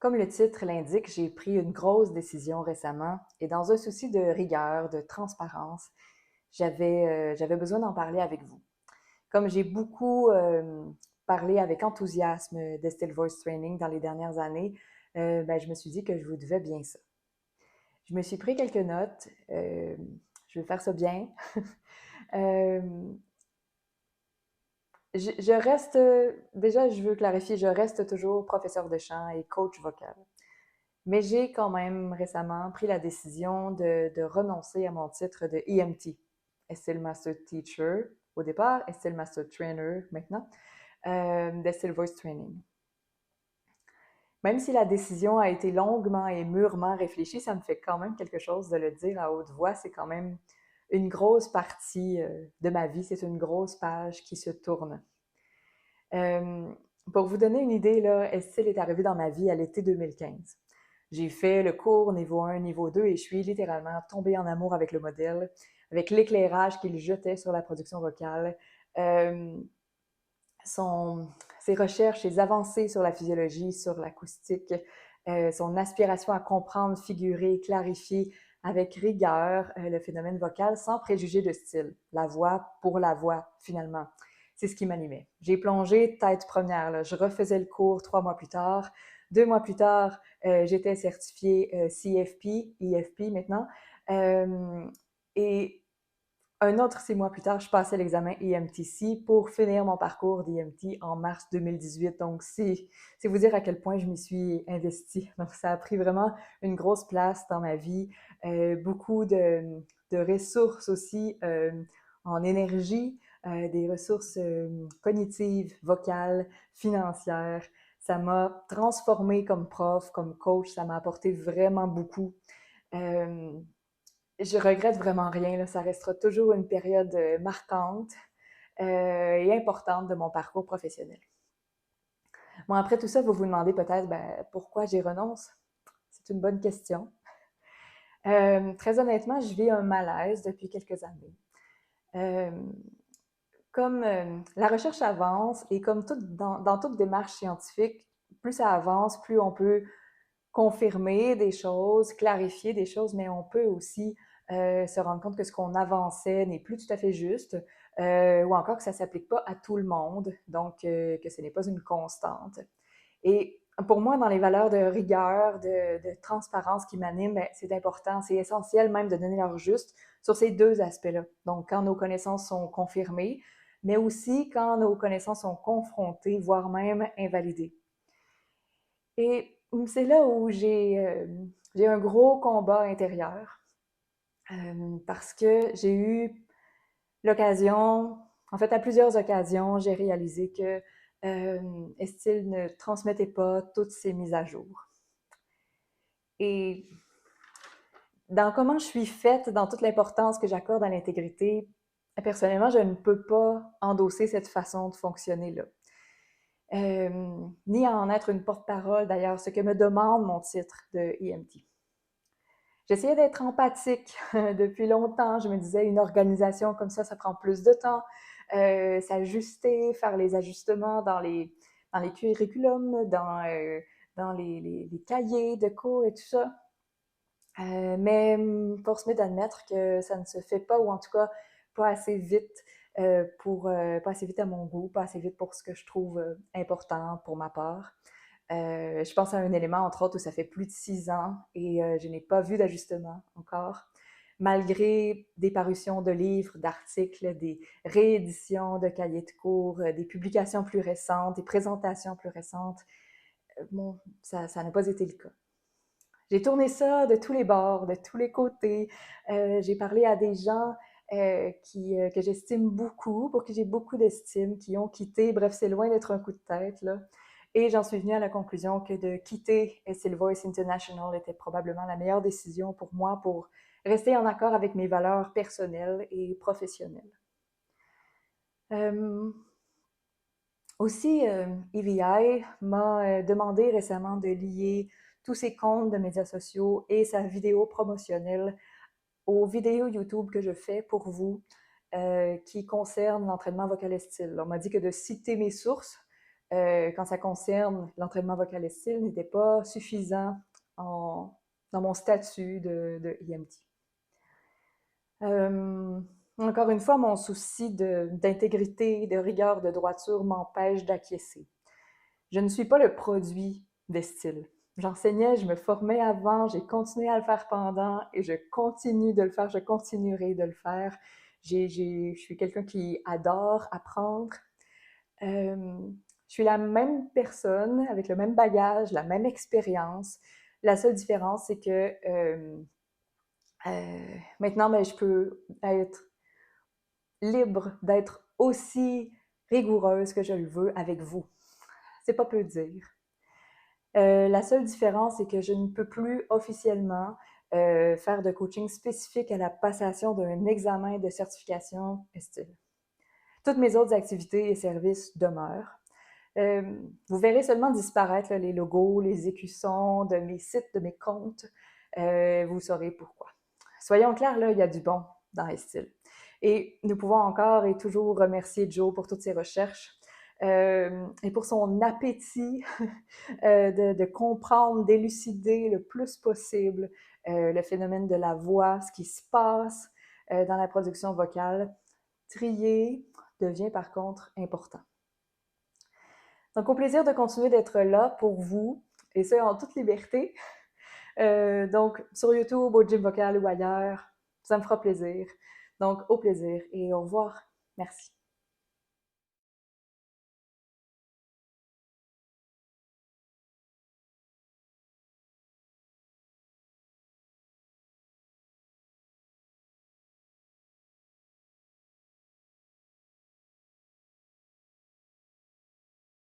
Comme le titre l'indique, j'ai pris une grosse décision récemment et dans un souci de rigueur, de transparence, j'avais besoin d'en parler avec vous. Comme j'ai beaucoup parlé avec enthousiasme de Still Voice Training dans les dernières années, je me suis dit que je vous devais bien ça. Je me suis pris quelques notes. Je vais faire ça bien. Euh, je reste, déjà, je veux clarifier, je reste toujours professeur de chant et coach vocal. Mais j'ai quand même récemment pris la décision de renoncer à mon titre de EMT, Still Master Teacher au départ, et Still Master Trainer maintenant, de Still Voice Training. Même si la décision a été longuement et mûrement réfléchie, ça me fait quand même quelque chose de le dire à haute voix. C'est quand même une grosse partie de ma vie, c'est une grosse page qui se tourne. Euh, pour vous donner une idée, là, Estil est arrivé dans ma vie à l'été 2015. J'ai fait le cours niveau 1, niveau 2 et je suis littéralement tombée en amour avec le modèle, avec l'éclairage qu'il jetait sur la production vocale, euh, ses recherches, ses avancées sur la physiologie, sur l'acoustique, son aspiration à comprendre, figurer, clarifier avec rigueur le phénomène vocal sans préjugés de style, la voix pour la voix finalement. C'est ce qui m'animait. J'ai plongé tête première. Là. Je refaisais le cours 3 mois plus tard. 2 mois plus tard, j'étais certifiée CFP, EFP maintenant. Et un autre 6 mois plus tard, je passais l'examen EMTC pour finir mon parcours d'EMT en mars 2018. Donc, c'est vous dire à quel point je m'y suis investie. Donc, ça a pris vraiment une grosse place dans ma vie. Beaucoup de ressources aussi en énergie, des ressources cognitives, vocales, financières. Ça m'a transformée comme prof, comme coach. Ça m'a apporté vraiment beaucoup. Euh, je regrette vraiment rien, là. Ça restera toujours une période marquante et importante de mon parcours professionnel. Bon, après tout ça, vous vous demandez peut-être pourquoi j'y renonce. C'est une bonne question. Très honnêtement, je vis un malaise depuis quelques années. Euh, comme la recherche avance et comme dans toute démarche scientifique, plus ça avance, plus on peut confirmer des choses, clarifier des choses, mais on peut aussi se rendre compte que ce qu'on avançait n'est plus tout à fait juste, ou encore que ça ne s'applique pas à tout le monde, donc que ce n'est pas une constante. Et pour moi, dans les valeurs de rigueur, de transparence qui m'animent, ben, c'est important, c'est essentiel même de donner leur juste sur ces deux aspects-là. Donc, quand nos connaissances sont confirmées, mais aussi quand nos connaissances sont confrontées, voire même invalidées. Et c'est là où j'ai un gros combat intérieur parce que j'ai eu l'occasion, en fait à plusieurs occasions, j'ai réalisé que Estil ne transmettait pas toutes ses mises à jour. Et dans comment je suis faite, dans toute l'importance que j'accorde à l'intégrité, personnellement, je ne peux pas endosser cette façon de fonctionner-là. Ni à en être une porte-parole, d'ailleurs, ce que me demande mon titre de EMT. J'essayais d'être empathique depuis longtemps. Je me disais, une organisation comme ça prend plus de temps. S'ajuster, faire les ajustements dans les curriculums, dans les cahiers de cours et tout ça. Mais force m'est d'admettre que ça ne se fait pas, ou en tout cas pas assez vite pas assez vite à mon goût, pas assez vite pour ce que je trouve important pour ma part. Je pense à un élément, entre autres, où ça fait plus de 6 ans et je n'ai pas vu d'ajustement encore. Malgré des parutions de livres, d'articles, des rééditions de cahiers de cours, des publications plus récentes, des présentations plus récentes, bon, ça n'a pas été le cas. J'ai tourné ça de tous les bords, de tous les côtés. J'ai parlé à des gens que j'estime beaucoup, pour qui j'ai beaucoup d'estime, qui ont quitté. Bref, c'est loin d'être un coup de tête, là. Et j'en suis venue à la conclusion que de quitter Still Voice International était probablement la meilleure décision pour moi pour rester en accord avec mes valeurs personnelles et professionnelles. Euh, Aussi, EVI m'a demandé récemment de lier tous ses comptes de médias sociaux et sa vidéo promotionnelle aux vidéos YouTube que je fais pour vous qui concernent l'entraînement vocal et style. On m'a dit que de citer mes sources quand ça concerne l'entraînement vocal et style, n'était pas suffisant dans mon statut de EMT. Encore une fois, mon souci d'intégrité, de rigueur, de droiture m'empêche d'acquiescer. Je ne suis pas le produit des styles. J'enseignais, je me formais avant, j'ai continué à le faire pendant et je continue de le faire, je continuerai de le faire. Je suis quelqu'un qui adore apprendre. Je suis la même personne avec le même bagage, la même expérience. La seule différence, c'est que maintenant, je peux être libre d'être aussi rigoureuse que je le veux avec vous. C'est pas peu dire. La seule différence, c'est que je ne peux plus officiellement faire de coaching spécifique à la passation d'un examen de certification style. Toutes mes autres activités et services demeurent. Vous verrez seulement disparaître les logos, les écussons de mes sites, de mes comptes. Vous saurez pourquoi. Soyons clairs, là, il y a du bon dans les styles. Et nous pouvons encore et toujours remercier Joe pour toutes ses recherches et pour son appétit de comprendre, d'élucider le plus possible le phénomène de la voix, ce qui se passe dans la production vocale. Trier devient par contre important. Donc, au plaisir de continuer d'être là pour vous, et ça en toute liberté. Donc, sur YouTube, au Gym Vocal ou ailleurs, ça me fera plaisir. Donc, au plaisir et au revoir. Merci.